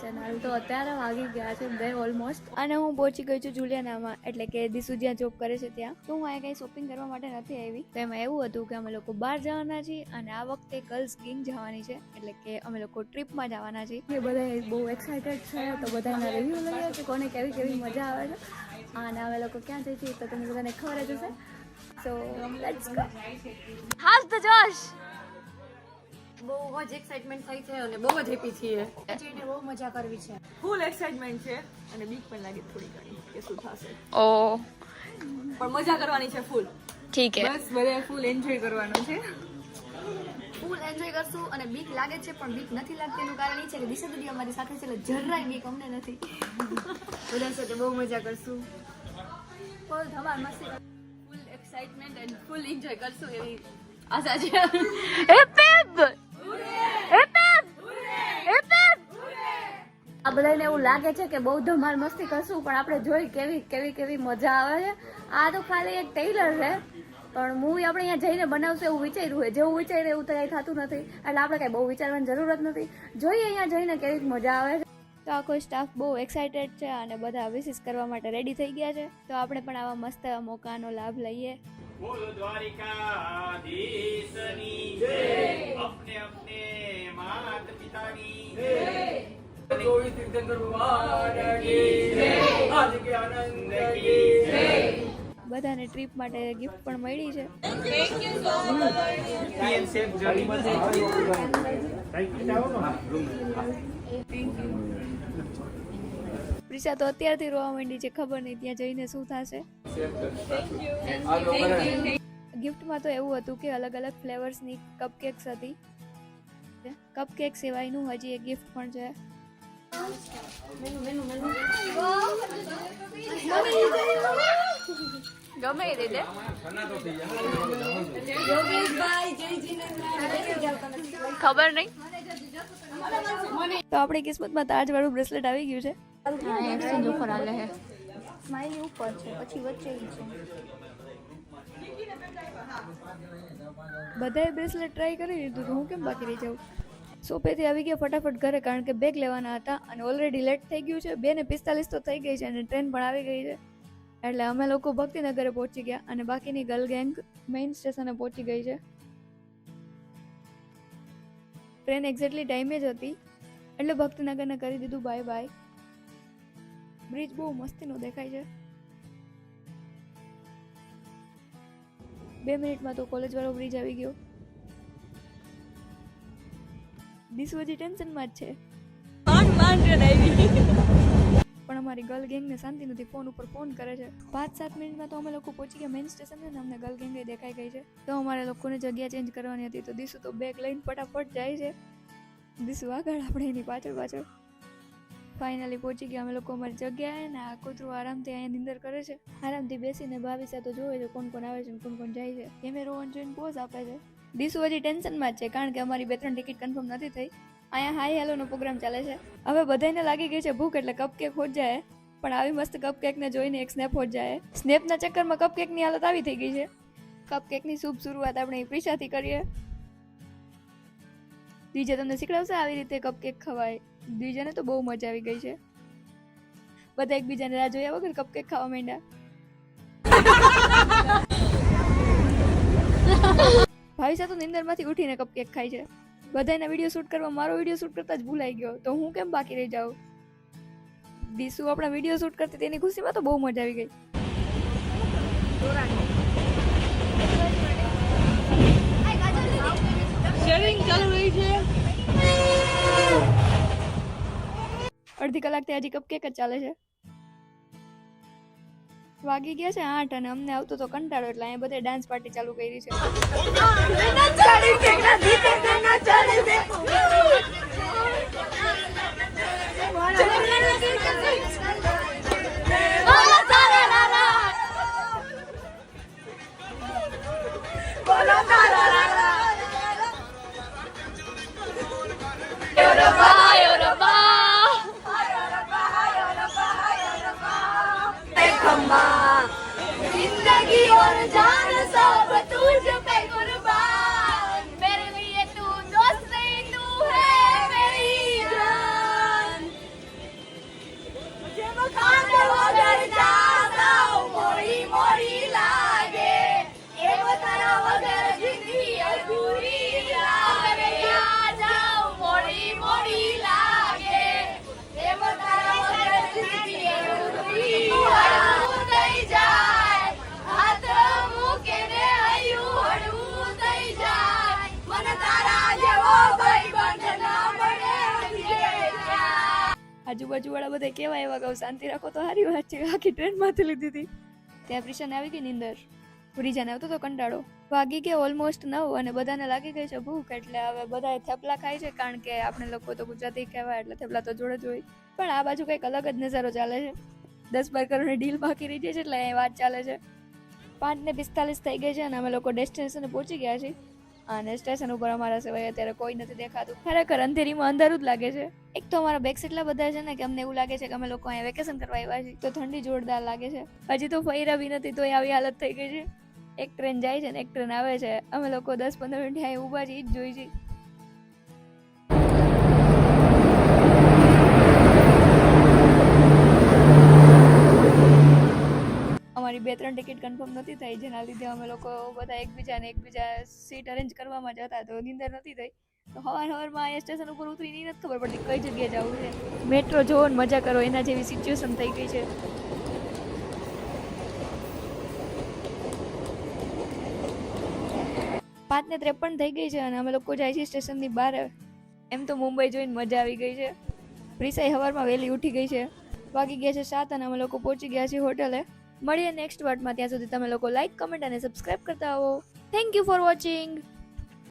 Channel તો અત્યારે વાગી ગયા છે 2 ઓલમોસ્ટ અને હું પહોંચી ગઈ છું જુલિયાનામાં, એટલે કે દિસુ જ્યાં જોબ કરે છે ત્યાં. તો હું અહીંયા કંઈ શોપિંગ કરવા માટે નથી આવી. તો એમાં એવું હતું કે અમે લોકો બહાર જવાના છીએ અને આ વખતે ગર્લ્સ ગેંગ જવાની છે, એટલે કે અમે લોકો ટ્રીપમાં જવાના છીએ. બધા બહુ એક્સાઇટેડ છે, તો બધાના રિવ્યુ લઈએ કે કોને કેવી કેવી મજા આવે છે અને અમે લોકો ક્યાં જઈએ છીએ તો તમને બધાને ખબર જ હશે. So let's go. How the josh. બહુ જ એક્સાઇટમેન્ટ થઈ છે અને બહુ જ હેપી છીએ. જઈને બહુ મજા કરવી છે. ફૂલ એક્સાઇટમેન્ટ છે અને બીક પણ લાગે થોડી ઘણી કે શું થશે. ઓ પણ મજા કરવાની છે ફૂલ. ઠીક હે. બસ બધે ફૂલ એન્જોય કરવાનું છે. ફૂલ એન્જોય કરશું અને બીક લાગે છે પણ બીક નથી લાગતી એનું કારણ એ છે કે દિશા દીદી અમારી સાથે છે એટલે જરાય બીક અમને નથી. બધા સાથે બહુ મજા કરશું. ફૂલ ધમાલ મસ્તી. ફૂલ એક્સાઇટમેન્ટ એન્ડ ફૂલ એન્જોય કરશું એવી આશા છે. હે પેપ આ બધાને એવું લાગે છે કે બહુ ધમાલ મસ્તી કરશું, પણ આપણે જોઈ કેવી કેવી મજા આવે છે. આ તો ખાલી એક ટેલર છે, પણ મૂવી આપણે અહીંયા જઈને બનાવશે એવું વિચાર્યું હોય. જેવું વિચાર્યું એવું તો કંઈ થતું નથી, એટલે આપણે કંઈ બહુ વિચારવાની જરૂર જ નથી. જોઈએ અહીંયા જઈને કેવી મજા આવે છે. તો આખો સ્ટાફ બહુ એક્સાઇટેડ છે અને બધા વિશિસ કરવા માટે રેડી થઈ ગયા છે. તો આપણે પણ આવા મસ્ત મોકાનો લાભ લઈએ. બોલ દ્વારિકાધીશની જય, અપને અપને માત પિતાની જય, ગોવિંદ તીર્થંકર ભગવાન કી જય, આજ કે આનંદ કી જય. બધાને ટ્રીપ માટે ગિફ્ટ પણ મળી છે. પ્રિશા તો અત્યારથી રોવા માંડી છે, ખબર નહીં ત્યાં જઈને શું થશે. ગિફ્ટમાં તો એવું હતું કે અલગ અલગ ફ્લેવર્સની કપકેક્સ હતી. કપકેક સિવાયનું હજી એક ગિફ્ટ પણ છે. ગમે એ રીતે ખબર નહીં. તો આપણી કિસ્મતમાં તાજ વાળું બ્રેસલેટ આવી ગયું છે. એક્સચેન્જ ઓફર આલે છે. સ્માઈલી ઉપર છે, પછી વચ્ચે છે. બધાએ બ્રેસલેટ ટ્રાય કરી લીધું, તો હું કેમ બાકી રહી જાઉં. સોપેથી આવી ગયા ફટાફટ ઘરે, કારણ કે બેગ લેવાના હતા અને ઓલરેડી લેટ થઈ ગયું છે. 2:45 તો થઈ ગઈ છે અને ટ્રેન પણ આવી ગઈ છે. એટલે અમે લોકો ભક્તિનગરે પહોંચી ગયા અને બાકીની ગર્લ ગેંગ મેઇન સ્ટેશને પહોંચી ગઈ છે. ટ્રેન એક્ઝેક્ટલી ટાઈમે જ હતી, એટલે ભક્તિનગરને કરી દીધું બાય બાય. બ્રિજ બહુ મસ્તીનો દેખાય છે. 2 મિનિટમાં તો કોલેજ વાળો બ્રિજ આવી ગયો. દિસુ હજી ટેન્શનમાં જ છે, પણ અમારી ગર્લ ગેંગને શાંતિ નથી. ફોન ઉપર ફોન કરે છે. 5-7 મિનિટમાં તો અમે લોકો પહોંચી ગયા મેઇન સ્ટેશન ને અમને ગર્લ ગેંગ દેખાઈ ગઈ છે. તો અમારે લોકોને જગ્યા ચેન્જ કરવાની હતી, તો દિસુ તો બેગ લઈને ફટાફટ જાય છે. દિસુ આગળ, આપણે એની પાછળ પાછળ. ફાઇનલી પહોંચી ગયા અમે લોકો અમારી જગ્યાએ ને આ કૂતરું આરામથી અહીંયા નિંદર કરે છે. આરામથી બેસીને ભાભી સાથે જોવે છે કોણ કોણ આવે છે કોણ કોણ જાય છે. કેમેરો ઓન જોઈને પોઝ આપે છે. દિસુ હજી ટેન્શનમાં જ છે, કારણ કે અમારી 2-3 ટિકિટ કન્ફર્મ નથી થઈ. અહીંયા હાઈ હેલોનો પ્રોગ્રામ ચાલે છે. હવે બધાને લાગી ગઈ છે ભૂખ, એટલે કપકેક હોત જાય. પણ આવી મસ્ત કપકેકને જોઈને એક સ્નેપ હોત જાય. સ્નેપના ચક્કરમાં કપકેકની હાલત આવી થઈ ગઈ છે. કપકેકની શુભ શરૂઆત આપણે પ્રિશાથી કરીએ. દીજે તમને શીખડાવશે આવી રીતે કપકેક ખવાય. દીજાને તો બહુ મજા આવી ગઈ છે. બધા એકબીજાને રાહ જોયા વગર કપકેક ખાવા માંડ્યા. ભાવિસા તો નિંદરમાંથી ઉઠીને કપકેક ખાય છે. બધાના વિડીયો શૂટ કરવા મારો વિડીયો શૂટ કરતા જ ભૂલાઈ ગયો, તો હું કેમ બાકી રહી જાઉં. દિસુ આપણા વિડીયો શૂટ કરતી તેની ખુશીમાં તો બહુ મજા આવી ગઈ. શેરિંગ ચાલુ રહી છે. અડધી કલાકથી હજી કપકેક જ ચાલે છે. વાગી ગયા છે 8 અને અમને આવતો તો કંટાળો, એટલે અહીંયા બધે ડાન્સ પાર્ટી ચાલુ કરી છે. जिंदगी और जान सब तुझ पे कुर्बान. આજુબાજુવાળા બધા કેવા એવા કહું શાંતિ રાખો તો સારી વાત છે. આખી ટ્રેન માંથી લીધી હતી. ત્યાં પ્રિશાને આવી ગઈ નીંદર. રીજાને આવતો તો કંટાળો. વાગી કે ઓલમોસ્ટ 9 અને બધાને લાગી ગઈ છે ભૂખ, એટલે હવે બધા થેપલા ખાય છે, કારણ કે આપણે લોકો તો ગુજરાતી કહેવાય એટલે થેપલા તો જોડે જ હોય. પણ આ બાજુ કંઈક અલગ જ નજારો ચાલે છે. 10-12 કરોડની ડીલ બાકી રહી જાય છે એટલે એ વાત ચાલે છે. 5:45 થઈ ગઈ છે અને અમે લોકો ડેસ્ટિનેશને પહોંચી ગયા છીએ. અને સ્ટેશન ઉપર અમારા સિવાય અત્યારે કોઈ નથી દેખાતું. ખરેખર અંધેરીમાં અંધારું જ લાગે છે. એક તો અમારા બેગ્સ એટલા બધા છે ને કે અમને એવું લાગે છે કે અમે લોકો અહીંયા વેકેશન કરવા આવ્યા છીએ. તો ઠંડી જોરદાર લાગે છે. હજી તો ફૈરા બી નથી તોય આવી હાલત થઈ ગઈ છે. એક ટ્રેન જાય છે ને એક ટ્રેન આવે છે. અમે લોકો 10-15 મિનિટ અહીંયા ઊભા છીએ, જ જોઈ છીએ. અમારી 2-3 ટિકિટ કન્ફર્મ નથી થઈ, જેના લીધે અમે લોકો બધા એકબીજા સીટ અરેન્જ કરવામાં જ હતા, તો નીંદર નથી થઈ. તો સવારમાં અહીંયા સ્ટેશન ઉપર ઉતરીને નથી ખબર પડતી કઈ જગ્યાએ જવું છે. મેટ્રો જોવો ને મજા કરો એના જેવી સિચ્યુએશન થઈ ગઈ છે. 5:53 થઈ ગઈ છે અને અમે લોકો જાય છીએ સ્ટેશનની બહાર. એમ તો મુંબઈ જોઈને મજા આવી ગઈ છે. પ્રિસાઈ સવારમાં વહેલી ઉઠી ગઈ છે. વાગી ગયા છે 7 અને અમે લોકો પહોંચી ગયા છીએ હોટલે. મળીએ નેક્સ્ટ પાર્ટમાં. ત્યાં સુધી તમે લોકો લાઈક, કમેન્ટ અને સબસ્ક્રાઇબ કરતા આવો. Thank you for watching.